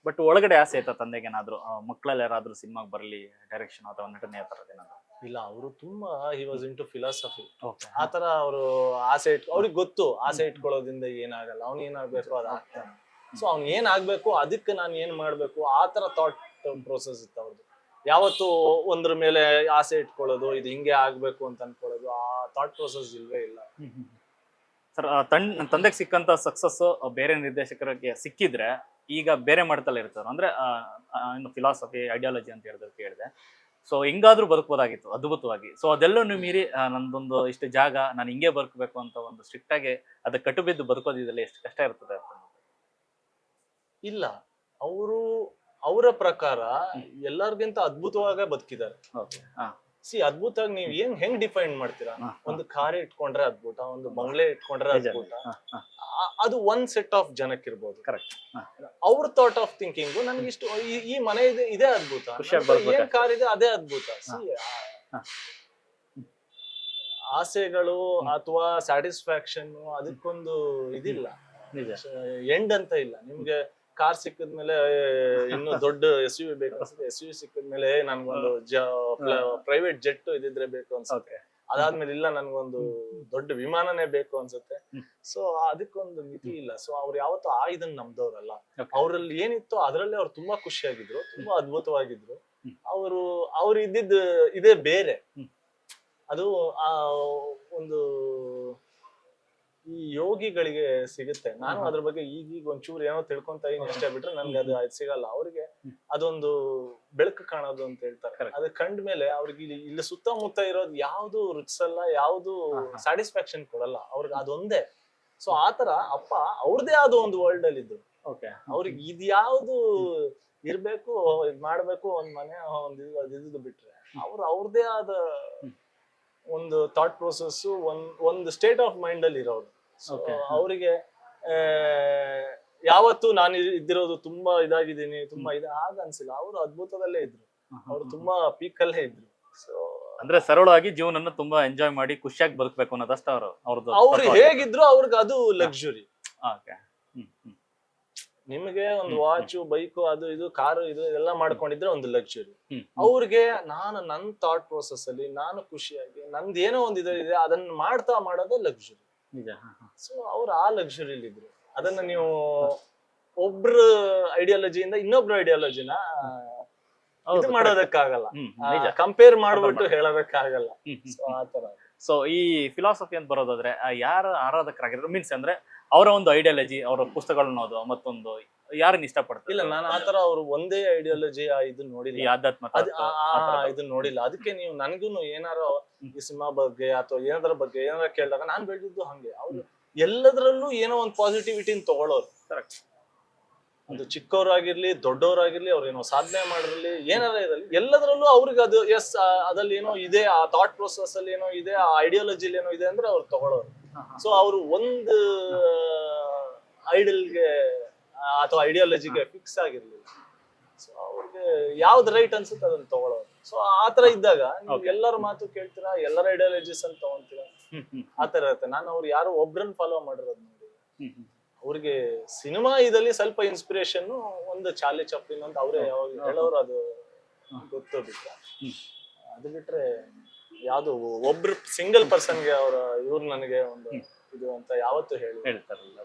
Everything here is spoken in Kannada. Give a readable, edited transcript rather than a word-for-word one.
ಬಟ್ ಒಳಗಡೆ ಆಸೆ ಆಯ್ತಾ ತಂದೆಗೆ ಏನಾದ್ರು ಮಕ್ಕಳಲ್ಲಿ ಯಾರಾದ್ರೂ ಸಿನಿಮಾಗ್ ಬರ್ಲಿ ಡೈರೆಕ್ಷನ್ ಅಥವಾ ನಟನೆ ಆ ತರದ್ ಏನಾದ್ರು? ಇಲ್ಲ, ಅವರು ತುಂಬಾ he was into philosophy. Okay. ಆತರ ಅವರು ಆಸೆ ಅವ್ರಿಗೆ ಗೊತ್ತು ಆಸೆ ಇಟ್ಕೊಳ್ಳೋದ್ರಿಂದ ಏನಾಗಲ್ಲ, ಅವ್ನ್ ಏನಾಗ್ಬೇಕು ಅದ್ ಆಗ್ತಾನೆ. ಸೊ ಅವ್ನ್ ಏನ್ ಆಗ್ಬೇಕು ಅದಕ್ಕೆ ನಾನು ಏನ್ ಮಾಡ್ಬೇಕು ಆತರ ಥಾಟ್ ಪ್ರೋಸೆಸ್ ಇತ್ತು ಅವ್ರದ್ದು. ಯಾವತ್ತು ಒಂದ್ರ ಮೇಲೆ ಆಸೆ ಇಟ್ಕೊಳ್ಳೋದು, ಇದು ಹಿಂಗೆ ಆಗ್ಬೇಕು ಅಂತ ಅನ್ಕೊಳ್ಳೋದು, ಆ ಥಾಟ್ ಪ್ರೋಸೆಸ್ ಇಲ್ವೇ ಇಲ್ಲ. ಸರ್, ತಂದೆಗೆ ಸಿಕ್ಕಂತ ಸಕ್ಸಸ್ ಬೇರೆ ನಿರ್ದೇಶಕರಿಗೆ ಸಿಕ್ಕಿದ್ರೆ ಈಗ ಬೇರೆ ಮಟ್ಟದಲ್ಲಿ ಇರ್ತಾರೆ ಅಂದ್ರೆ ಇನ್ನು ಫಿಲಾಸಫಿ ಐಡಿಯಾಲಜಿ ಅಂತ ಕೇಳಿದೆ. ಸೊ ಹಿಂಗಾದ್ರೂ ಬದುಕಬಹುದಾಗಿತ್ತು ಅದ್ಭುತವಾಗಿ. ಸೊ ಅದೆಲ್ಲೂ ಮೀರಿ ನಂದೊಂದು ಇಷ್ಟು ಜಾಗ ನಾನು ಹಿಂಗೆ ಬದುಕಬೇಕು ಅಂತ ಒಂದು ಸ್ಟ್ರಿಕ್ಟ್ ಆಗಿ ಅದಕ್ಕೆ ಕಟ್ಟು ಬಿದ್ದು ಬದುಕೋದಿದ್ದಲ್ಲಿ ಎಷ್ಟು ಕಷ್ಟ ಇರ್ತದೆ ಅಂತ? ಇಲ್ಲ, ಅವರು ಅವರ ಪ್ರಕಾರ ಎಲ್ಲರಿಗಿಂತ ಅದ್ಭುತವಾಗೇ ಬದುಕಿದ್ದಾರೆ. ಅದ್ಭುತವಾಗಿ ನೀವ್ ಹೆಂಗ್ ಡಿಫೈನ್ ಮಾಡ್ತೀರಾ? ಒಂದು ಕಾರ್ ಇಟ್ಕೊಂಡ್ರೆ ಅದ್ಭುತ, ಒಂದು ಬಂಗ್ಲೆ ಇಟ್ಕೊಂಡ್ರೆ ಅದ್ಭುತ, ಅದು ಒಂದ್ ಸೆಟ್ ಆಫ್ ಜನಕ್ಕಿರ್ಬೋದು. ಕರೆಕ್ಟ್. ಅವ್ರ ಥಾಟ್ ಆಫ್ ಥಿಂಕಿಂಗ್ ನನ್ಗೆ ಇಷ್ಟು ಈ ಮನೆ ಇದೆ, ಇದೇ ಅದ್ಭುತ, ಏನ್ ಕಾರ್ ಇದೆ ಅದೇ ಅದ್ಭುತ. ಆಸೆಗಳು ಅಥವಾ ಸ್ಯಾಟಿಸ್ಫ್ಯಾಕ್ಷನ್ ಅದಕ್ಕೊಂದು ಇದಿಲ್ಲ, ಎಂಡ್ ಅಂತ ಇಲ್ಲ. ನಿಮ್ಗೆ ಕಾರ್ ಸಿಕ್ಕಿದ್ಮೇಲೆ ಇನ್ನು ದೊಡ್ಡ SUV ಬೇಕು ಅನ್ಸುತ್ತೆ, SUV ಸಿಕ್ಕಿದ್ಮೇಲೆ ನನ್ಗೊಂದು ಪ್ರೈವೇಟ್ ಜೆಟ್ ಇದಿದ್ರೆ ಬೇಕು ಅನ್ಸುತ್ತೆ, ಅದಾದ್ಮೇಲೆ ಇಲ್ಲ ನನ್ಗೊಂದು ದೊಡ್ಡ ವಿಮಾನನೇ ಬೇಕು ಅನ್ಸುತ್ತೆ. ಸೊ ಅದಕ್ಕೊಂದು ಮಿತಿ ಇಲ್ಲ. ಸೊ ಅವ್ರು ಯಾವತ್ತೂ ಇದನ್ನ ನಮ್ದವ್ರಲ್ಲ. ಅವ್ರಲ್ಲಿ ಏನಿತ್ತು ಅದ್ರಲ್ಲಿ ಅವ್ರು ತುಂಬಾ ಖುಷಿಯಾಗಿದ್ರು, ತುಂಬಾ ಅದ್ಭುತವಾಗಿದ್ರು. ಅವ್ರು ಇದ್ದಿದ್ದು ಇದೇ ಬೇರೆ. ಅದು ಒಂದು ಈ ಯೋಗಿಗಳಿಗೆ ಸಿಗುತ್ತೆ. ನಾನು ಅದ್ರ ಬಗ್ಗೆ ಈಗ ಒಂಚೂರು ಏನೋ ತಿಳ್ಕೊಂತ ಇದೀನಿ ಅಷ್ಟೇ, ಬಿಟ್ರೆ ನನ್ಗೆ ಅದು ಸಿಗಲ್ಲ. ಅವ್ರಿಗೆ ಅದೊಂದು ಬೆಳಕು ಕಾಣೋದು ಅಂತ ಹೇಳ್ತಾರೆ. ಅದು ಕಂಡ್ಮೇಲೆ ಅವ್ರಿಗೆ ಇಲ್ಲಿ ಸುತ್ತಮುತ್ತ ಇರೋದು ಯಾವ್ದು ರುಚಿಸಲ್ಲ, ಯಾವ್ದು ಸ್ಯಾಟಿಸ್ಫ್ಯಾಕ್ಷನ್ ಕೊಡಲ್ಲ, ಅವ್ರಿಗೆ ಅದೊಂದೇ. ಸೊ ಆತರ ಅಪ್ಪ ಅವ್ರದೇ ಆದ ಒಂದು ವರ್ಲ್ಡ್ ಅಲ್ಲಿ ಇದ್ರು. ಅವ್ರಿಗೆ ಇದ್ಯಾವ್ದು ಇರ್ಬೇಕು, ಇದ್ ಮಾಡ್ಬೇಕು, ಒಂದ್ ಮನೆ ಅದಿದ್ದು ಬಿಟ್ರೆ ಅವ್ರದೇ ಆದ ಒಂದು ಥಾಟ್ ಪ್ರೋಸೆಸ್, ಒಂದು ಸ್ಟೇಟ್ ಆಫ್ ಮೈಂಡ್ ಅಲ್ಲಿ ಇರೋರು. ಅವರಿಗೆ ಯಾವತ್ತು ನಾನು ಇದ್ದಿರೋದು ತುಂಬಾ ಇದಾಗಿದ್ದೀನಿ, ತುಂಬಾ ಆಗ ಅನ್ಸಿಲ್ಲ. ಅವರು ಅದ್ಭುತದಲ್ಲೇ ಇದ್ರು, ಅವ್ರು ತುಂಬಾ ಪೀಕ್ ಅಲ್ಲೇ ಇದ್ರು. ಸೊ ಅಂದ್ರೆ ಸರಳವಾಗಿ ಜೀವನನ್ನ ತುಂಬಾ ಎಂಜಾಯ್ ಮಾಡಿ ಖುಷಿಯಾಗಿ ಬದುಕಬೇಕು ಅನ್ನೋದಷ್ಟ ಅವ್ರು ಹೇಗಿದ್ರು ಅವ್ರಿಗೆ ಅದು ಲಕ್ಸುರಿ. ನಿಮಗೆ ಒಂದು ವಾಚ್, ಬೈಕು, ಅದು ಇದು ಕಾರು ಇದು ಎಲ್ಲ ಮಾಡ್ಕೊಂಡಿದ್ರೆ ಒಂದು ಲಕ್ಸುರಿ. ಅವ್ರಿಗೆ ನನ್ ಥಾಟ್ ಪ್ರೋಸೆಸ್ ಅಲ್ಲಿ ನಾನು ಖುಷಿಯಾಗಿ ನಂದೇನೋ ಒಂದು ಇದೆ ಅದನ್ನ ಮಾಡೋದೇ ಲಕ್ಸುರಿ. ಸೊ ಅವ್ರು ಆ ಲಕ್ಸುರಿಲಿ ಇದ್ರು. ಅದನ್ನ ನೀವು ಒಬ್ರ ಐಡಿಯಾಲಜಿಯಿಂದ ಇನ್ನೊಬ್ರ ಐಡಿಯಾಲಜಿನ ಇದು ಮಾಡೋದಕ್ಕಾಗಲ್ಲ, ಕಂಪೇರ್ ಮಾಡ್ಬಿಟ್ಟು ಹೇಳೋದಕ್ಕಾಗಲ್ಲ. ಸೊ ಆತರ. ಸೊ ಈ ಫಿಲಾಸಫಿ ಅಂತ ಬರೋದಾದ್ರೆ ಯಾರ ಆರಾಧಕರಾಗಿದ್ರು ಮೀನ್ಸ್ ಅಂದ್ರೆ ಅವರ ಒಂದು ಐಡಿಯಾಲಜಿ, ಅವರ ಪುಸ್ತಕಗಳನ್ನ ಓದೋ ಮತ್ತೊಂದು ಯಾರನ್ನ ಇಷ್ಟಪಡ್ತಾರೆ? ಇಲ್ಲ, ನಾನು ಆತರ ಅವ್ರು ಒಂದೇ ಐಡಿಯಾಲಜಿ ಇದನ್ನ ನೋಡಿಲ್ಲ, ಆಧ್ಯಾತ್ಮ ಇದನ್ನ ನೋಡಿಲ್ಲ. ಅದಕ್ಕೆ ನೀವು ನನ್ಗೂನು ಏನಾರೋ ಈ ಸಿನಿಮಾ ಬಗ್ಗೆ ಅಥವಾ ಏನಾದ್ರ ಬಗ್ಗೆ ಏನಾರ ಕೇಳಿದಾಗ ನಾನ್ ಬೆಳೆದಿದ್ದು ಹಂಗೆ. ಅವ್ರು ಎಲ್ಲದ್ರಲ್ಲೂ ಏನೋ ಒಂದು ಪಾಸಿಟಿವಿಟಿನ ತಗೊಳ್ಳೋರು. ಕರೆಕ್ಟ್. ಒಂದು ಚಿಕ್ಕವರಾಗಿರ್ಲಿ ದೊಡ್ಡವರಾಗಿರ್ಲಿ, ಅವ್ರು ಏನೋ ಸಾಧನೆ ಮಾಡಿರ್ಲಿ, ಏನಾರ ಇರಲಿ, ಎಲ್ಲದ್ರಲ್ಲೂ ಅವ್ರಿಗೆ ಅದು ಅದ್ರಲ್ಲಿ ಏನೋ ಇದೆ, ಆ ಥಾಟ್ ಪ್ರೋಸೆಸ್ ಅಲ್ಲಿ ಏನೋ ಇದೆ, ಆ ಐಡಿಯಾಲಜಿಲಿ ಏನೋ ಇದೆ ಅಂದ್ರೆ ಅವ್ರು ತಗೊಳ್ಳೋರು. ಸೊ ಅವರು ಒಂದು ಐಡಲ್ಗೆ ಅಥವಾ ಐಡಿಯಾಲಜಿಗೆ ಫಿಕ್ಸ್ ಆಗಿರ್ಲಿಲ್ಲ. ಸೊ ಅವ್ರಿಗೆ ಯಾವ್ದು ರೈಟ್ ಅನ್ಸುತ್ತೆ ಅದನ್ನ ತಗೊಳ್ಳೋರು. ಸೊ ಆತರ ಇದ್ದಾಗ ನೀವು ಎಲ್ಲರ ಮಾತು ಕೇಳ್ತೀರಾ, ಎಲ್ಲರ ಐಡಿಯಾಲಜೀಸ್ ಅಂತ ತಗೊಂತೀರಾ, ಆತರ ಇರುತ್ತೆ. ನಾನು ಅವ್ರು ಯಾರು ಒಬ್ರನ್ನ ಫಾಲೋ ಮಾಡಿರೋದು ನೋಡಿ. ಅವ್ರಿಗೆ ಸಿನಿಮಾ ಇದಲ್ಲಿ ಸ್ವಲ್ಪ ಇನ್ಸ್ಪಿರೇಷನ್, ಒಂದು ಚಾರ್ಲಿ ಚಾಪ್ಲಿನ್ ಅಂತ ಅವರೇ ಯಾವಾಗ ಹೇಳೋರು, ಅದು ಗೊತ್ತು ಬಿಟ್ರೆ. ಅದು ಬಿಟ್ರೆ ಯಾವ್ದು ಒಬ್ರು ಸಿಂಗಲ್ ಪರ್ಸನ್ಗೆ ಇವ್ರು ನನಗೆ ಒಂದು ಇದು ಅಂತ ಯಾವತ್ತೂ ಹೇಳ್ತಾರಲ್ಲ.